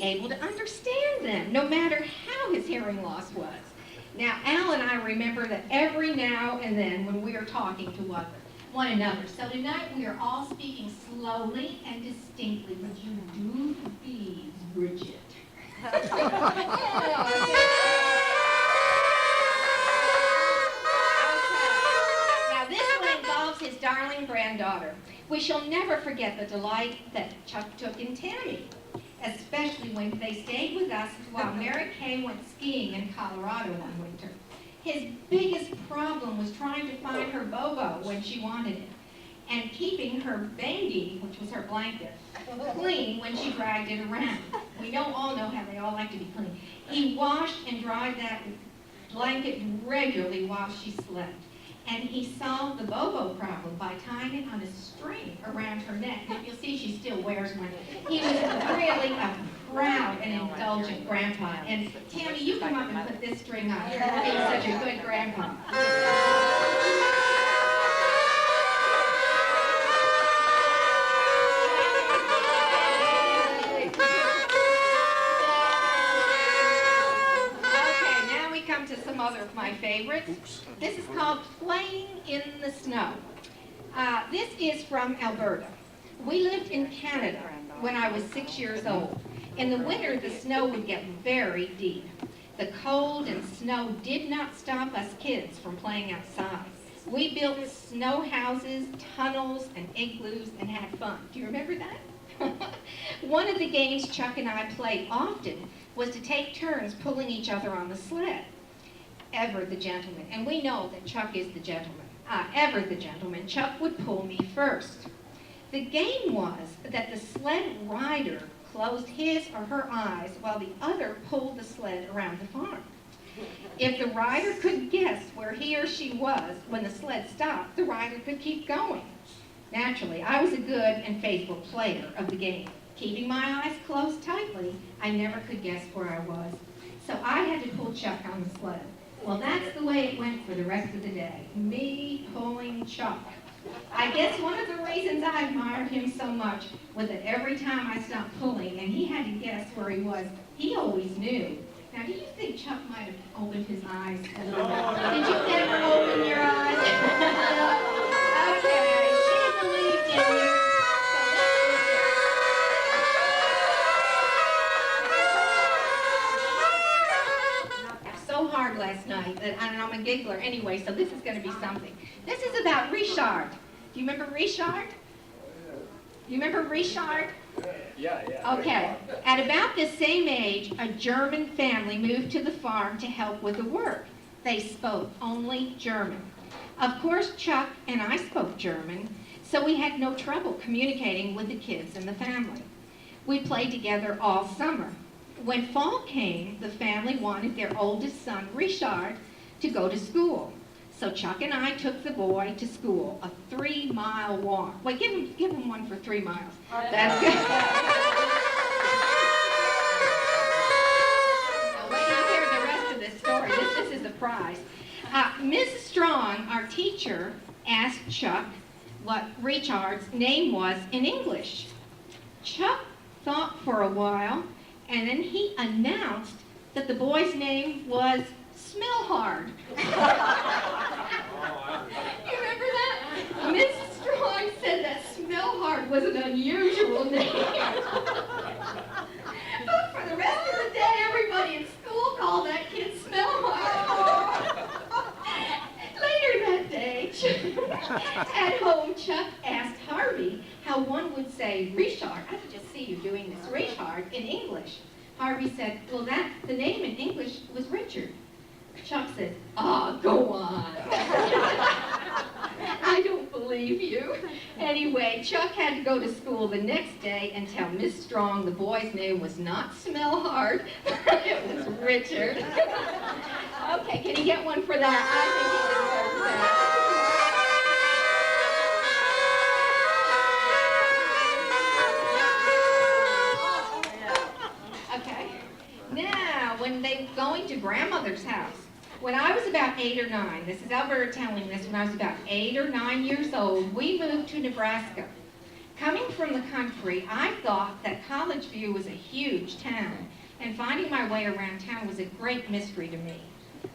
able to understand them, no matter how his hearing loss was. Now, Al and I remember that every now and then when we are talking to one another. So tonight we are all speaking slowly and distinctly. Would you do these, Bridget? Now this one involves his darling granddaughter. We shall never forget the delight that Chuck took in Tammy, especially when they stayed with us while Mary Kay went skiing in Colorado one winter. His biggest problem was trying to find her bobo when she wanted it, and keeping her bangy, which was her blanket, clean when she dragged it around. We all know how they all like to be clean. He washed and dried that blanket regularly while she slept. And he solved the bobo problem by tying it on a string around her neck. And you'll see she still wears one. He was really a proud and indulgent grandpa. And Tammy, you come up and put this string on. You're being such a good grandpa. Other of my favorites. This is called Playing in the Snow. This is from Alberta. We lived in Canada when I was 6 years old. In the winter, the snow would get very deep. The cold and snow did not stop us kids from playing outside. We built snow houses, tunnels, and igloos and had fun. Do you remember that? One of the games Chuck and I played often was to take turns pulling each other on the sled. Ever the gentleman, and we know that Chuck is the gentleman. Ever the gentleman, Chuck would pull me first. The game was that the sled rider closed his or her eyes while the other pulled the sled around the farm. If the rider could guess where he or she was when the sled stopped, the rider could keep going. Naturally, I was a good and faithful player of the game. Keeping my eyes closed tightly, I never could guess where I was. So I had to pull Chuck on the sled. Well, that's the way it went for the rest of the day. Me pulling Chuck. I guess one of the reasons I admired him so much was that every time I stopped pulling and he had to guess where he was, he always knew. Now, do you think Chuck might have opened his eyes a little bit? Did you ever open your eyes? Okay, she believed in you. Hard last night that I'm a giggler anyway, so this is going to be something. This is about Richard. Do you remember Richard? You remember Richard? Yeah. Okay. At about the same age, a German family moved to the farm to help with the work. They spoke only German. Of course, Chuck and I spoke German, so we had no trouble communicating with the kids and the family. We played together all summer. When fall came, the family wanted their oldest son, Richard, to go to school. So Chuck and I took the boy to school, a 3-mile walk. Wait, give him one for 3 miles. That's good. Now, wait till you hear the rest of this story. This is the prize. Miss Strong, our teacher, asked Chuck what Richard's name was in English. Chuck thought for a while, and then he announced that the boy's name was Smellhard. You remember that? Miss Strong said that Smellhard was an unusual name. But for the rest of the day, everybody in school called that kid Smellhard. Later that day, at home, Chuck asked Harvey how one would say Richard. I could just see you doing this, Richard, in English. Harvey said, well, the name in English was Richard. Chuck said, go on. I don't believe you. Anyway, Chuck had to go to school the next day and tell Miss Strong the boy's name was not Smellhard, it was Richard. Okay, can he get one for that? I think he deserves that. When they were going to grandmother's house, when I was about 8 or 9, this is Alberta telling this, when I was about 8 or 9 years old, we moved to Nebraska. Coming from the country, I thought that College View was a huge town, and finding my way around town was a great mystery to me.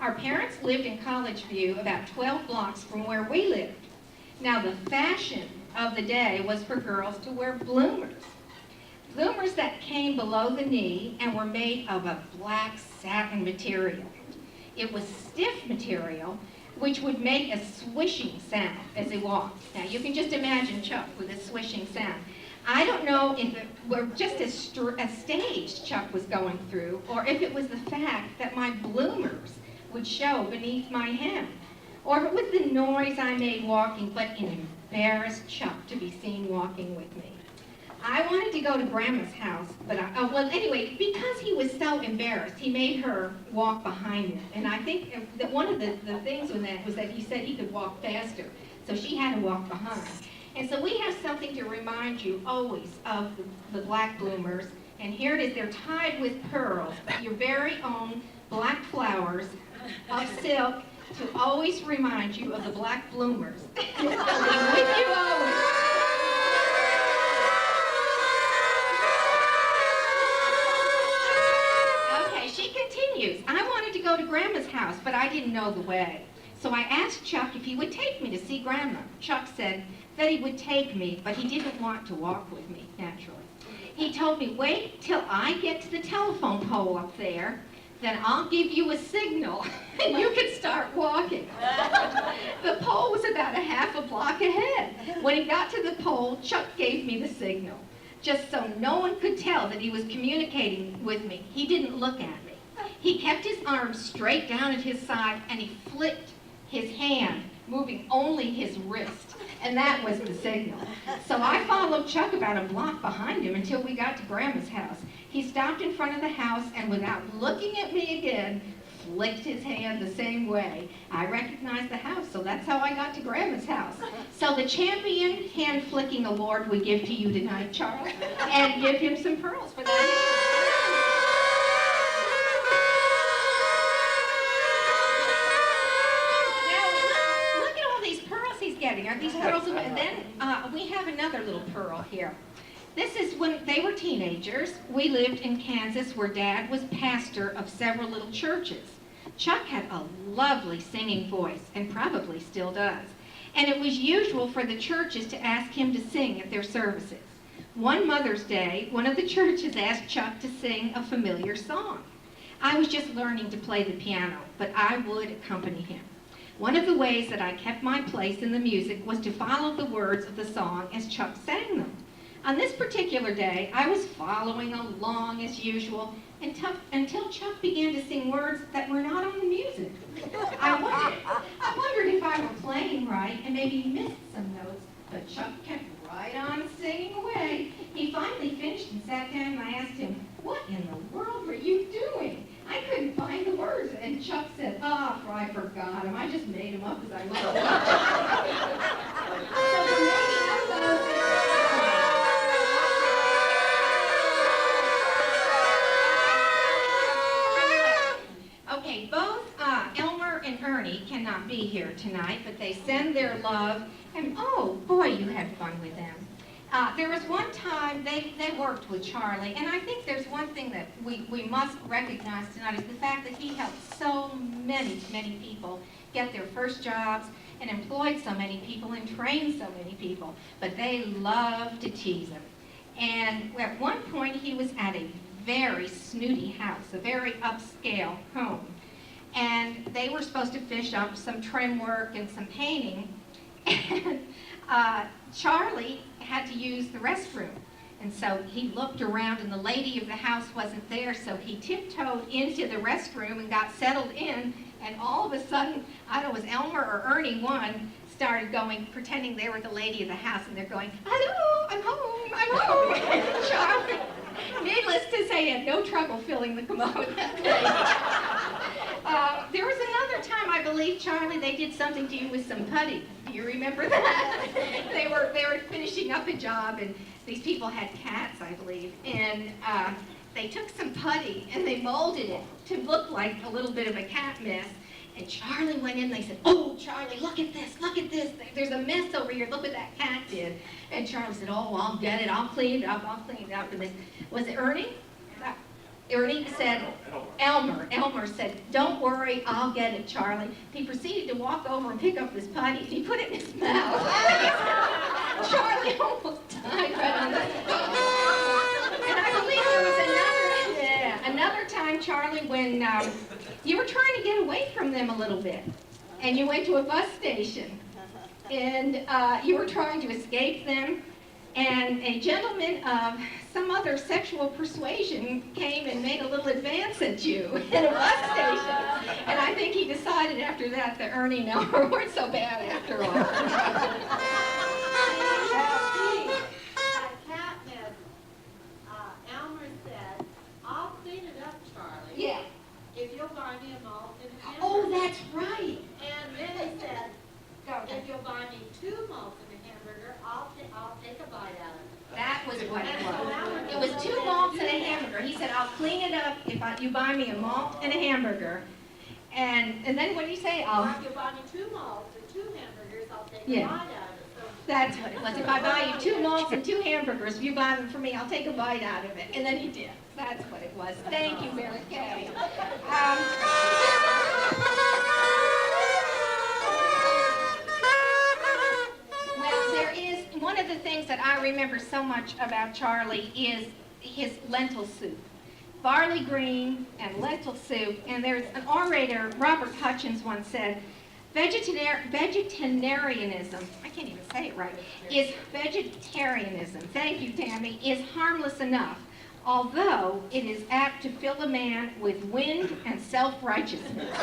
Our parents lived in College View, about 12 blocks from where we lived. Now, the fashion of the day was for girls to wear bloomers. Bloomers that came below the knee and were made of a black satin material. It was stiff material, which would make a swishing sound as he walked. Now, you can just imagine Chuck with a swishing sound. I don't know if it were just a stage Chuck was going through, or if it was the fact that my bloomers would show beneath my hem, or if it was the noise I made walking, but it embarrassed Chuck to be seen walking with me. I wanted to go to Grandma's house, but well, anyway, because he was so embarrassed, he made her walk behind him. And I think that one of the things with that was that he said he could walk faster, so she had to walk behind. And so we have something to remind you always of the black bloomers. And here it is, they're tied with pearls, your very own black flowers of silk to always remind you of the black bloomers. They'll be with you always. I wanted to go to Grandma's house, but I didn't know the way. So I asked Chuck if he would take me to see Grandma. Chuck said that he would take me, but he didn't want to walk with me, naturally. He told me, wait till I get to the telephone pole up there, then I'll give you a signal, and you can start walking. The pole was about a half a block ahead. When he got to the pole, Chuck gave me the signal, just so no one could tell that he was communicating with me. He didn't look at me. He kept his arms straight down at his side, and he flicked his hand, moving only his wrist, and that was the signal. So I followed Chuck about a block behind him until we got to Grandma's house. He stopped in front of the house, and without looking at me again, flicked his hand the same way. I recognized the house, so that's how I got to Grandma's house. So the champion hand-flicking award we give to you tonight, Charles, and give him some pearls for that. Are these pearls? And then we have another little pearl here. This is when they were teenagers. We lived in Kansas where Dad was pastor of several little churches. Chuck had a lovely singing voice and probably still does. And it was usual for the churches to ask him to sing at their services. One Mother's Day, one of the churches asked Chuck to sing a familiar song. I was just learning to play the piano, but I would accompany him. One of the ways that I kept my place in the music was to follow the words of the song as Chuck sang them. On this particular day, I was following along as usual until Chuck began to sing words that were not on the music. I wondered if I were playing right and maybe missed some notes, but Chuck kept right on singing away. He finally finished and sat down, and I asked him, "What in the world were you doing?" I couldn't find the words, and Chuck said, I forgot them. I just made them up as I went along. So for making up those okay, both Elmer and Ernie cannot be here tonight, but they send their love, and oh boy, you had fun with them. There was one time they worked with Charlie, and I think there's one thing that we must recognize tonight is the fact that he helped so many people get their first jobs and employed so many people and trained so many people, but they loved to tease him. And at one point he was at a very snooty house, a very upscale home, and they were supposed to finish up some trim work and some painting, and Charlie had to use the restroom. And so he looked around and the lady of the house wasn't there, so he tiptoed into the restroom and got settled in, and all of a sudden, I don't know, it was Elmer or Ernie one, started going, pretending they were the lady of the house, and they're going, "Hello, I'm home, I'm home." Charlie, needless to say, had no trouble filling the commode that day. There was another time, I believe, Charlie, they did something to you with some putty. Do you remember that? They were finishing up a job, and these people had cats, I believe, and they took some putty and they molded it to look like a little bit of a cat mess. And Charlie went in, they said, "Oh, Charlie, look at this, look at this. There's a mess over here. Look what that cat did." And Charlie said, "Oh, I'll get it. I'll clean it up. I'll clean it up." And then, was it Ernie? Ernie said, Elmer said, "Don't worry, I'll get it, Charlie." He proceeded to walk over and pick up his putty, and he put it in his mouth. Charlie almost died right on the spot. And I believe there was another time, Charlie, when you were trying to get away from them a little bit, and you went to a bus station, and you were trying to escape them, and a gentleman of some other sexual persuasion came and made a little advance at you in a bus station. And I think he decided after that that Ernie and Elmer weren't so bad after all. Elmer said, "I'll clean it up, Charlie. Yeah. If you'll buy me a malt and a hamburger." Oh, that's right. And then he said, "If you'll buy me 2 malts and a hamburger, I'll take a bite out of it." That was what it was. It was 2 malts and a hamburger. He said, "I'll clean it up if you buy me a malt and a hamburger." And then what did he say? If you buy me 2 malts and 2 hamburgers, I'll take a bite out of it. So That's what it was. If I buy you 2 malts and 2 hamburgers, if you buy them for me, I'll take a bite out of it. And then he did. That's what it was. Thank you, Mary Kay. Well, there is one of the things that I remember so much about Charlie is his lentil soup. Barley green and lentil soup. And there's an orator, Robert Hutchins, once said, vegetarianism, I can't even say it right, is vegetarianism, thank you, Tammy, is harmless enough, although it is apt to fill a man with wind and self-righteousness.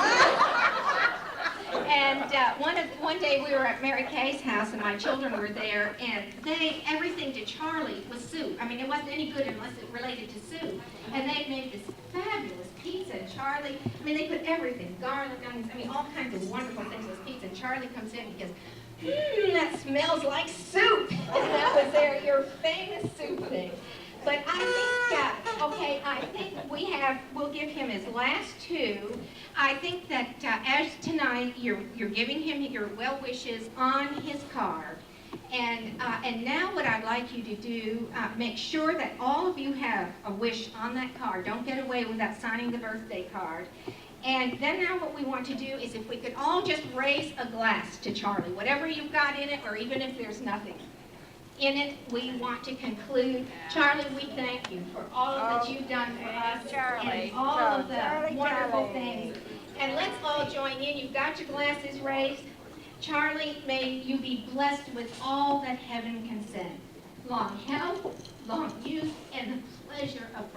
And one day we were at Mary Kay's house and my children were there, and everything to Charlie was soup. I mean, it wasn't any good unless it related to soup. And they made this fabulous pizza, and Charlie, I mean, they put everything, garlic, onions, I mean, all kinds of wonderful things in this pizza. And Charlie comes in and he goes, "That smells like soup." And that was your famous soup thing. But I think we'll give him his last 2. I think that as tonight, you're giving him your well wishes on his card. And now what I'd like you to do, make sure that all of you have a wish on that card. Don't get away without signing the birthday card. And then now what we want to do is if we could all just raise a glass to Charlie, whatever you've got in it, or even if there's nothing in it, we want to conclude. Charlie, we thank you for all that you've done for us and all of the wonderful things. And let's all join in. You've got your glasses raised. Charlie, may you be blessed with all that heaven can send. Long health, long youth, and the pleasure of